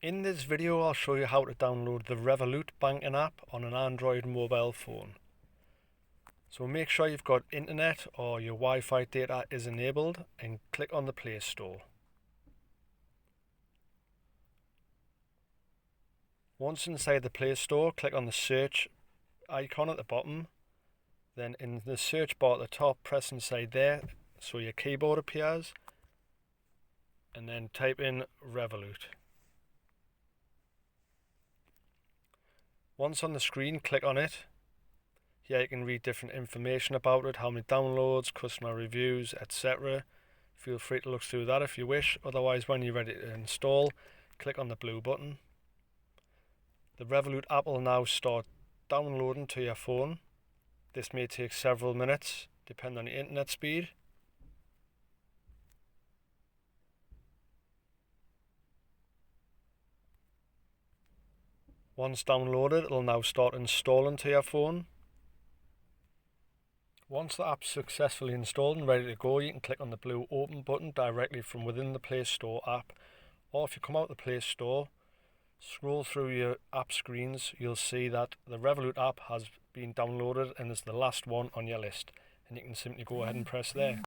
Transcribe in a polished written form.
In this video I'll show you how to download the Revolut Banking App on an Android mobile phone. So make sure you've got internet or your Wi-Fi data is enabled and click on the Play Store. Once inside the Play Store, click on the search icon at the bottom. Then in the search bar at the top, press inside there so your keyboard appears, and then type in Revolut. Once on the screen, click on it. Here you can read different information about it, how many downloads, customer reviews, etc. Feel free to look through that if you wish. Otherwise, when you're ready to install, click on the blue button. The Revolut app will now start downloading to your phone. This may take several minutes, depending on the internet speed. Once downloaded, it will now start installing to your phone. Once the app's successfully installed and ready to go, you can click on the blue Open button directly from within the Play Store app. Or if you come out of the Play Store, scroll through your app screens, you'll see that the Revolut app has been downloaded and is the last one on your list. And you can simply go ahead and press there.